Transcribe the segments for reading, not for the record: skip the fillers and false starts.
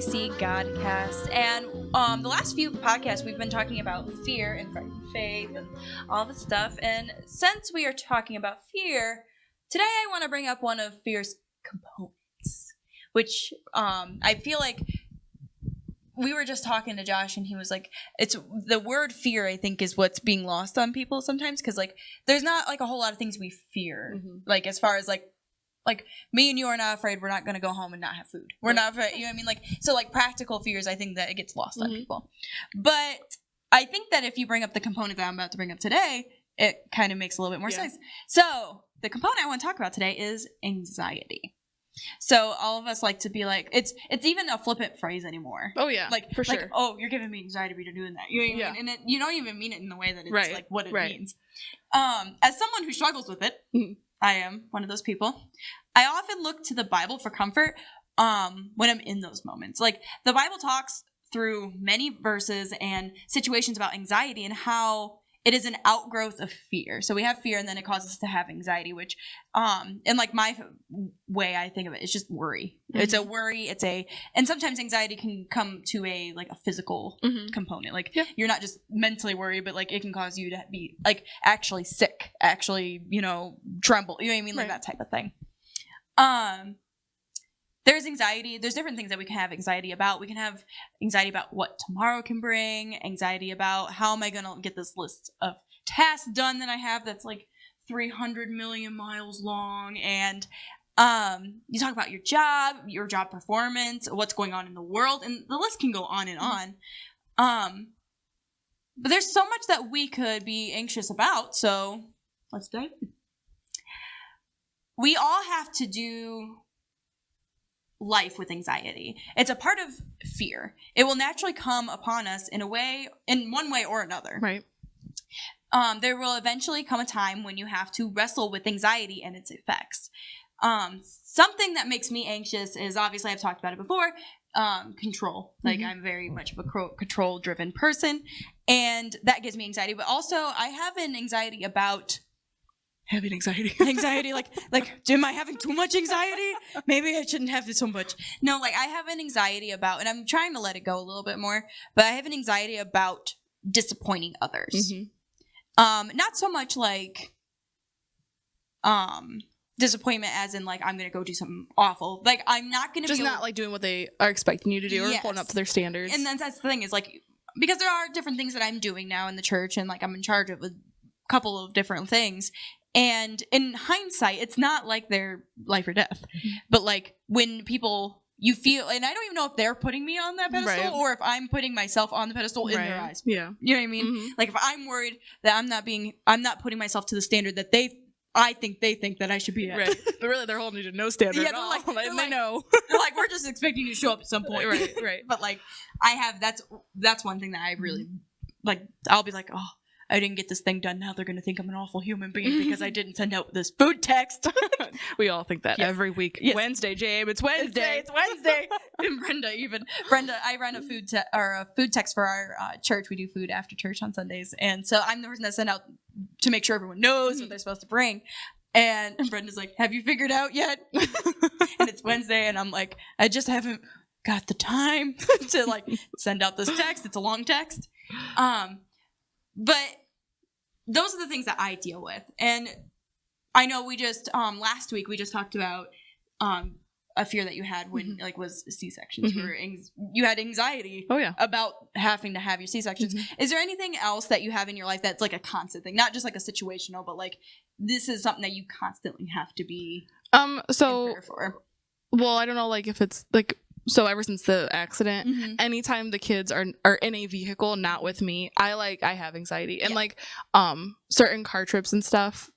IC Godcast, and the last few podcasts we've been talking about fear and faith and all this stuff. And since we are talking about fear, today I want to bring up one of fear's components, which I feel like we were just talking to Josh, and he was like, "It's the word fear. I think is what's being lost on people sometimes because like there's not like a whole lot of things we fear, like as far as like." Like, me and you are not afraid we're not going to go home and not have food. We're not afraid, you know what I mean? Like, so, like, practical fears, I think that it gets lost on people. But I think that if you bring up the component that I'm about to bring up today, it kind of makes a little bit more sense. So, the component I want to talk about today is anxiety. So, all of us like to be like, it's even a flippant phrase anymore. Oh, yeah, like, for sure. Like, oh, you're giving me anxiety, but you're doing that. You know what I mean? And you don't even mean it in the way that it's, like, what it means. As someone who struggles with it, I am one of those people. I often look to the Bible for comfort when I'm in those moments. Like, the Bible talks through many verses and situations about anxiety and how it is an outgrowth of fear. So we have fear, and then it causes us to have anxiety, which, in like my way I think of it, it's just worry. It's a worry. And sometimes anxiety can come to a physical component. Like you're not just mentally worried, but like it can cause you to be like actually sick, actually, tremble. You know what I mean? Like that type of thing. There's anxiety. There's different things that we can have anxiety about. We can have anxiety about what tomorrow can bring, anxiety about how am I going to get this list of tasks done that I have that's like 300 million miles long. And you talk about your job performance, what's going on in the world, and the list can go on and on. But there's so much that we could be anxious about. So let's dive in. We all have to do life with anxiety. It's a part of fear. It will naturally come upon us in one way or another. Right. There will eventually come a time when you have to wrestle with anxiety and its effects. Something that makes me anxious is, obviously I've talked about it before, control. Like I'm very much of a control-driven person, and that gives me anxiety. But also I have an anxiety about having anxiety. like, am I having too much anxiety? Maybe I shouldn't have it so much. No, like I have an anxiety about, and I'm trying to let it go a little bit more, but I have an anxiety about disappointing others. Not so much like, disappointment as in like, I'm going to go do something awful. Like I'm not going to just not like doing what they are expecting you to do or holding up to their standards. And then that's the thing is like, because there are different things that I'm doing now in the church and like I'm in charge of a couple of different things. And in hindsight, it's not like they're life or death. But like when people, you feel, and I don't even know if they're putting me on that pedestal or if I'm putting myself on the pedestal in their eyes. Yeah. You know what I mean? Like if I'm worried that I'm not putting myself to the standard that I think they think that I should be at. Right. But really they're holding you to no standard at all. They know. They're like, we're just expecting you to show up at some point. Right. But like that's one thing that I really like. I'll be like, oh, I didn't get this thing done. Now they're going to think I'm an awful human being because I didn't send out this food text. We all think that every week. Yes. Wednesday, Jabe. It's Wednesday. And Brenda, I run a food text for our church. We do food after church on Sundays. And so I'm the person that sent out to make sure everyone knows what they're supposed to bring. And Brenda's like, have you figured out yet? And it's Wednesday. And I'm like, I just haven't got the time to like send out this text. It's a long text. But those are the things that I deal with. And I know we just, last week, we just talked about a fear that you had when, like, was C-sections. You had anxiety about having to have your C-sections. Is there anything else that you have in your life that's, like, a constant thing? Not just, like, a situational, but, like, this is something that you constantly have to be in prayer for. Well, I don't know, like, if it's, like... So ever since the accident, anytime the kids are in a vehicle, not with me, I have anxiety. And like certain car trips and stuff,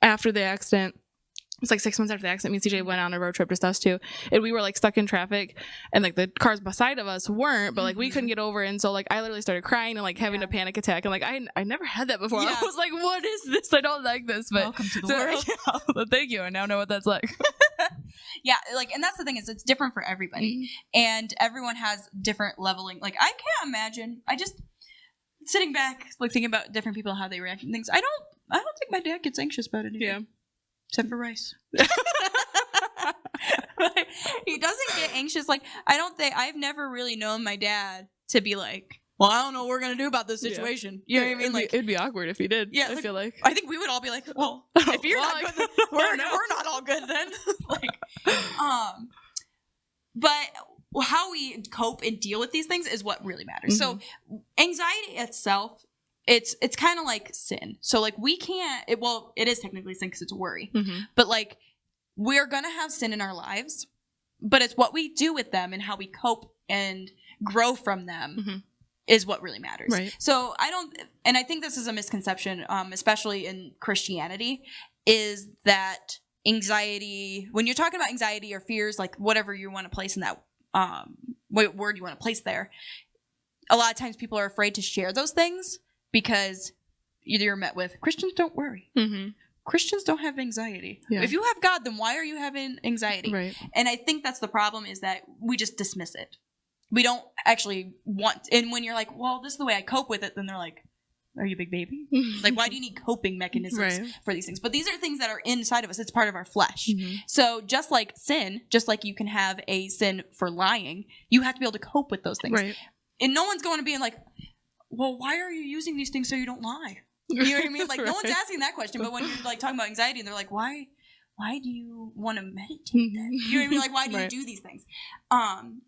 after the accident, it was like 6 months after the accident, me and CJ went on a road trip, just us two, and we were like stuck in traffic, and like the cars beside of us weren't, but like we couldn't get over, and so like I literally started crying and like having a panic attack, and like I never had that before. I was like, what is this? I don't like this. But welcome to the world. Well, thank you. I now know what that's like. Yeah, like, and that's the thing is it's different for everybody, and everyone has different leveling. Like I can't imagine. I just sitting back, like thinking about different people, how they react to things. I don't think my dad gets anxious about it. Yeah. Except for rice. He doesn't get anxious. Like, I've never really known my dad to be like, well, I don't know what we're going to do about this situation. You know what I mean? It'd be awkward if he did. Yeah. I feel like. I think we would all be like, well, if you're not good, then we're not all good then. But how we cope and deal with these things is what really matters. Mm-hmm. So anxiety itself, it's kind of like sin. So like we can't, it is technically sin because it's a worry. Mm-hmm. But like we're going to have sin in our lives, but it's what we do with them and how we cope and grow from them. Mm-hmm. Is what really matters. Right. So I think this is a misconception, especially in Christianity, is that anxiety, when you're talking about anxiety or fears, like whatever you want to place in that, what word you want to place there, a lot of times people are afraid to share those things because either you're met with, Christians don't worry. Mm-hmm. Christians don't have anxiety. Yeah. If you have God, then why are you having anxiety? Right. And I think that's the problem, is that we just dismiss it. We don't actually want, and when you're like, well, this is the way I cope with it, then they're like, are you a big baby? Like, why do you need coping mechanisms for these things? But these are things that are inside of us. It's part of our flesh. Mm-hmm. So just like sin, just like you can have a sin for lying, you have to be able to cope with those things. Right. And no one's going to be like, well, why are you using these things so you don't lie? You know what I mean? Like, no one's asking that question. But when you're like talking about anxiety, and they're like, why do you want to meditate then? You know what I mean? Like, why do you do these things?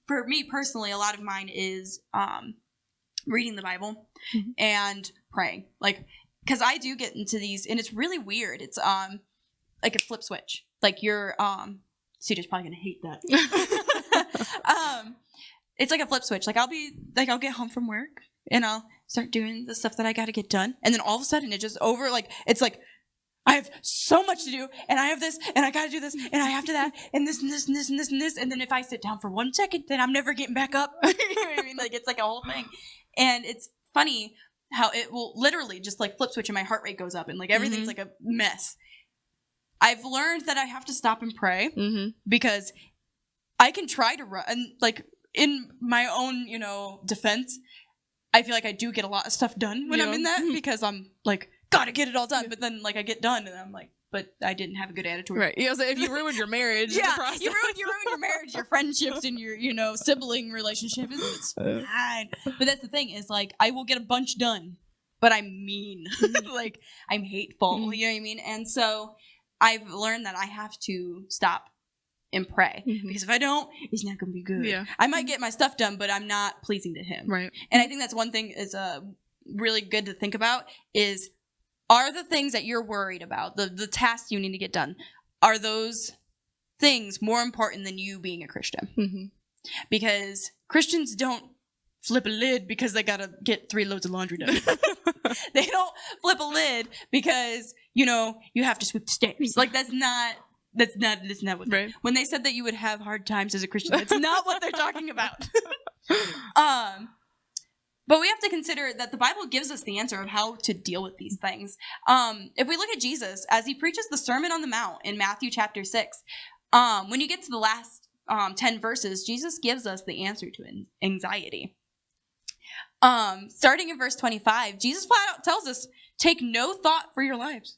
For me personally, a lot of mine is reading the Bible and praying. Like, because I do get into these, and it's really weird. It's like a flip switch. Like you're CJ's probably gonna hate that. It's like a flip switch. Like I'll get home from work and I'll start doing the stuff that I got to get done, and then all of a sudden it just it's like, I have so much to do, and I have this, and I gotta do this, and I have to that, and this, and this, and this, and this, and this, and then if I sit down for 1 second, then I'm never getting back up. You know what I mean? Like, it's like a whole thing. And it's funny how it will literally just like flip switch and my heart rate goes up, and like everything's like a mess. I've learned that I have to stop and pray because I can try to run, and like in my own, defense, I feel like I do get a lot of stuff done when I'm in that because I'm like, gotta get it all done, but then like I get done and I'm like, but I didn't have a good attitude. Right. So if you ruined your marriage, you ruined your marriage, your friendships, and your sibling relationship. It's fine. But that's the thing, is like I will get a bunch done, but I'm mean. Like I'm hateful. You know what I mean? And so I've learned that I have to stop and pray because if I don't, it's not gonna be good. Yeah. I might get my stuff done, but I'm not pleasing to Him. Right. And I think that's one thing is really good to think about is, are the things that you're worried about, the tasks you need to get done, are those things more important than you being a Christian? Mm-hmm. Because Christians don't flip a lid because they got to get 3 loads of laundry done. They don't flip a lid because, you have to sweep the stairs. Like, that's not what when they said that you would have hard times as a Christian, that's not what they're talking about. But we have to consider that the Bible gives us the answer of how to deal with these things. If we look at Jesus, as he preaches the Sermon on the Mount in Matthew chapter 6, when you get to the last 10 verses, Jesus gives us the answer to anxiety. Starting in verse 25, Jesus flat out tells us, take no thought for your lives.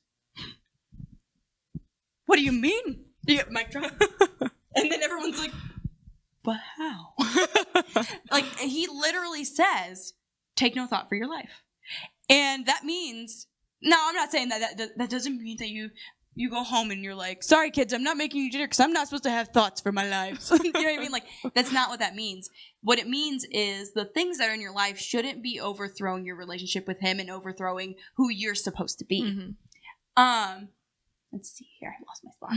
What do you mean? You get mic drop. And then everyone's like, but how? Like, he literally says, take no thought for your life. And that means, now I'm not saying that doesn't mean that you go home and you're like, sorry kids, I'm not making you dinner because I'm not supposed to have thoughts for my life. You know what I mean? Like, that's not what that means. What it means is the things that are in your life shouldn't be overthrowing your relationship with Him and overthrowing who you're supposed to be. Mm-hmm. Let's see here. I lost my spot.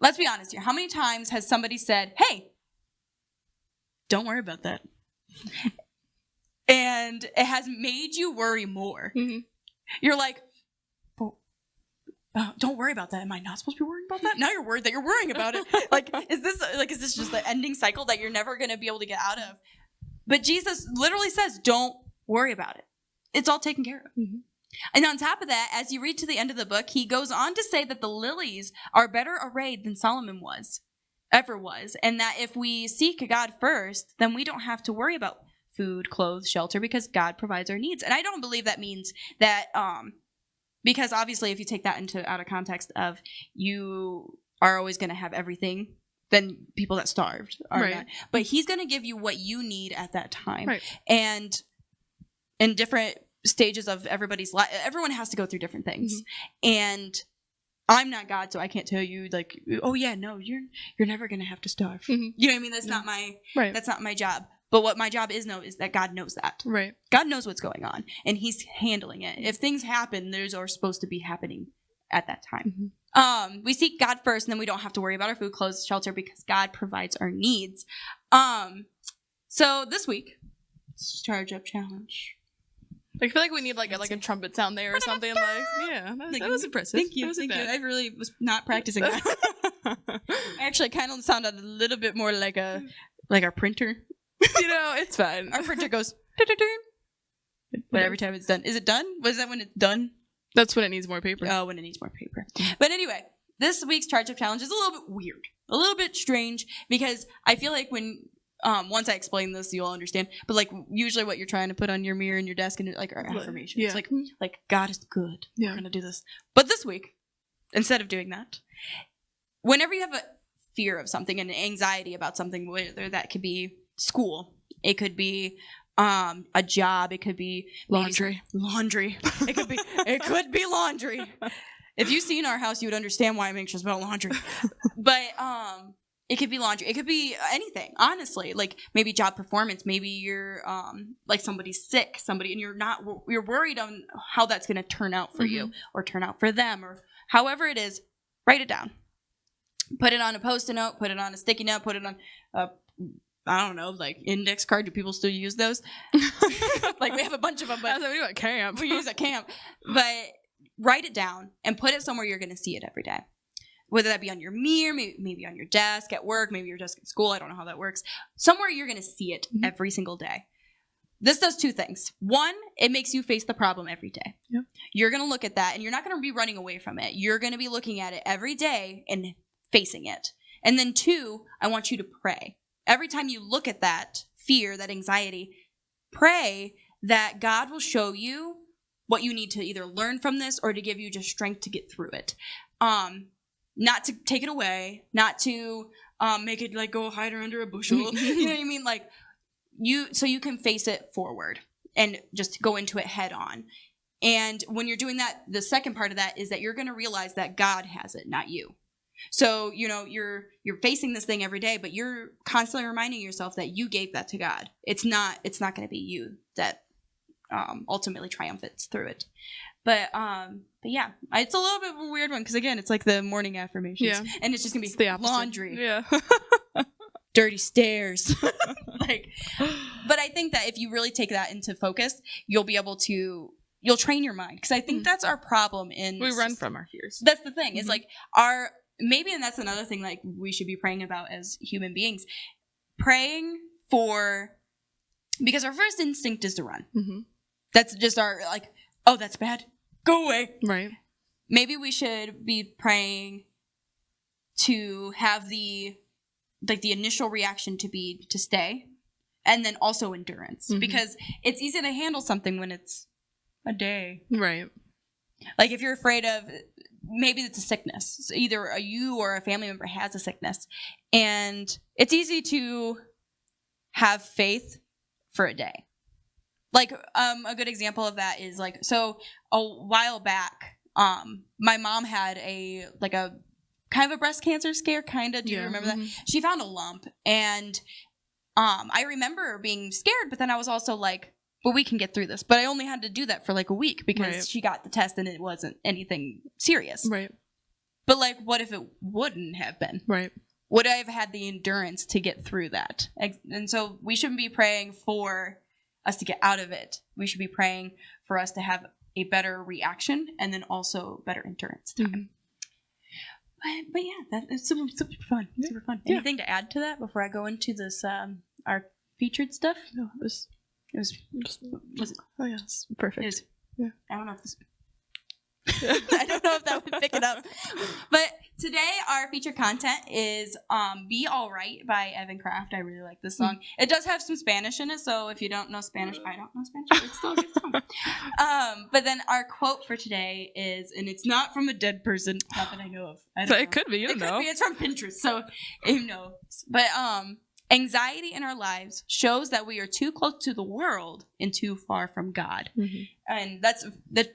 Let's be honest here. How many times has somebody said, hey, don't worry about that? And it has made you worry more. Mm-hmm. You're like, don't worry about that. Am I not supposed to be worrying about that? Now you're worried that you're worrying about it. Is this just the ending cycle that you're never going to be able to get out of? But Jesus literally says, don't worry about it. It's all taken care of. Mm-hmm. And on top of that, as you read to the end of the book, he goes on to say that the lilies are better arrayed than Solomon ever was. And that if we seek God first, then we don't have to worry about food, clothes, shelter, because God provides our needs. And I don't believe that means that, because obviously if you take that out of context of you are always going to have everything than people that starved are not. But he's going to give you what you need at that time. Right. And in different stages of everybody's life, everyone has to go through different things. And I'm not God, so I can't tell you like, oh yeah, no, you're never going to have to starve. You know what I mean? That's not my job. But what my job is that God knows that. Right. God knows what's going on, and he's handling it. If things happen, those are supposed to be happening at that time. We seek God first, and then we don't have to worry about our food, clothes, shelter, because God provides our needs. So this week, it's Charge Up Challenge. I feel like we need like a trumpet sound there or something. Like, yeah, that was impressive. Thank you. I really was not practicing that. I actually kind of sounded a little bit more like our printer. It's fine. Our printer goes, but every time it's done. Is it done? Was that when it's done? That's when it needs more paper. Oh, when it needs more paper. But anyway, this week's Charge Up Challenge is a little bit weird, a little bit strange, because I feel like when once I explain this, you'll understand. But like usually, what you're trying to put on your mirror and your desk and like are affirmations. Yeah. Like God is good. Yeah. We're gonna do this. But this week, instead of doing that, whenever you have a fear of something and anxiety about something, whether that could be school, it could be a job, it could be laundry. It could be laundry. If you see in our house, you would understand why I'm anxious about laundry. But it could be laundry, it could be anything, honestly. Like maybe job performance, maybe you're like somebody's sick, and you're worried on how that's going to turn out for you or turn out for them, or however it is. Write it down, put it on a Post-it note, put it on a sticky note, put it on I don't know, like index card. Do people still use those? Like we have a bunch of them, but that's what we do at camp. We use at camp. But write it down and put it somewhere you're going to see it every day. Whether that be on your mirror, maybe on your desk at work, maybe your desk at school. I don't know how that works. Somewhere you're going to see it every single day. This does two things. One, it makes you face the problem every day. Yep. You're going to look at that, and you're not going to be running away from it. You're going to be looking at it every day and facing it. And then two, I want you to pray. Every time you look at that fear, that anxiety, pray that God will show you what you need to either learn from this or to give you just strength to get through it. Not to take it away, not to make it like go hide under a bushel. You know what I mean? Like so you can face it forward and just go into it head on. And when you're doing that, the second part of that is that you're going to realize that God has it, not you. So, you're facing this thing every day, but you're constantly reminding yourself that you gave that to God. It's not going to be you that ultimately triumphs through it. But yeah, it's a little bit of a weird one because again, it's like the morning affirmations, and it's just gonna be the opposite. Laundry, dirty stairs, But I think that if you really take that into focus, you'll train your mind, because I think that's our problem. We run from our fears. That's the thing. It's like maybe, and that's another thing like we should be praying about as human beings, praying because our first instinct is to run. That's just our oh, that's bad, go away. Right. Maybe we should be praying to have the initial reaction to stay, and then also endurance, because it's easy to handle something when it's a day. Right. Like if you're afraid of, maybe it's a sickness. So either you or a family member has a sickness, and it's easy to have faith for a day. Like a good example of that is so a while back, my mom had a kind of a breast cancer scare, kind of. Do you remember that? She found a lump, and I remember being scared, but then I was also like, well, we can get through this. But I only had to do that for a week because she got the test and it wasn't anything serious. Right. But what if it wouldn't have been? Right. Would I have had the endurance to get through that? And so we shouldn't be praying for us to get out of it. We should be praying for us to have a better reaction and then also better endurance time. But yeah, it's super fun. Yeah. Super fun. Anything to add to that before I go into this our featured stuff? No, it was oh yeah, it's perfect. It was, I don't know if that would pick it up. But today today our featured content is Be Alright by Evan Kraft. I really like this song. It does have some Spanish in it, so if you don't know Spanish, I don't know Spanish, it's still a good song. But then our quote for today is, and it's not from a dead person, not that I know of. I don't know. It could be, you don't know. It's from Pinterest, so you know. But anxiety in our lives shows that we are too close to the world and too far from God. Mm-hmm. And that's the.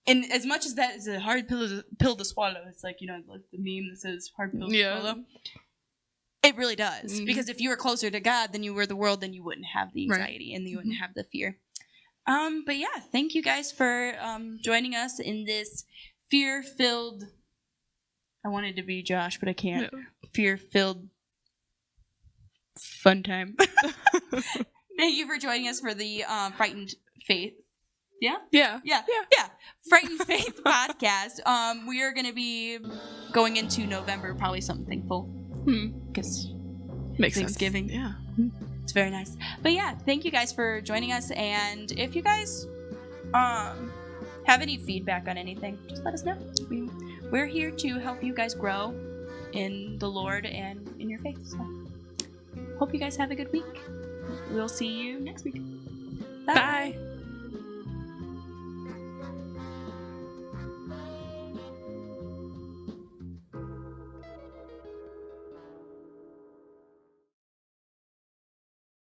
And as much as that is a hard pill to swallow, it's like, you know, like the meme that says hard pill to swallow. It really does. Mm-hmm. Because if you were closer to God than you were the world, then you wouldn't have the anxiety and you wouldn't have the fear. But yeah, thank you guys for joining us in this fear-filled... I wanted to be Josh, but I can't. No. Fear-filled fun time. Thank you for joining us for the Frightened Faith. Yeah. Frightened Faith podcast. We are going to be going into November, probably something thankful. Because Thanksgiving. Sense. Yeah. It's very nice. But yeah, thank you guys for joining us. And if you guys have any feedback on anything, just let us know. We're here to help you guys grow in the Lord and in your faith. So hope you guys have a good week. We'll see you next week. Bye.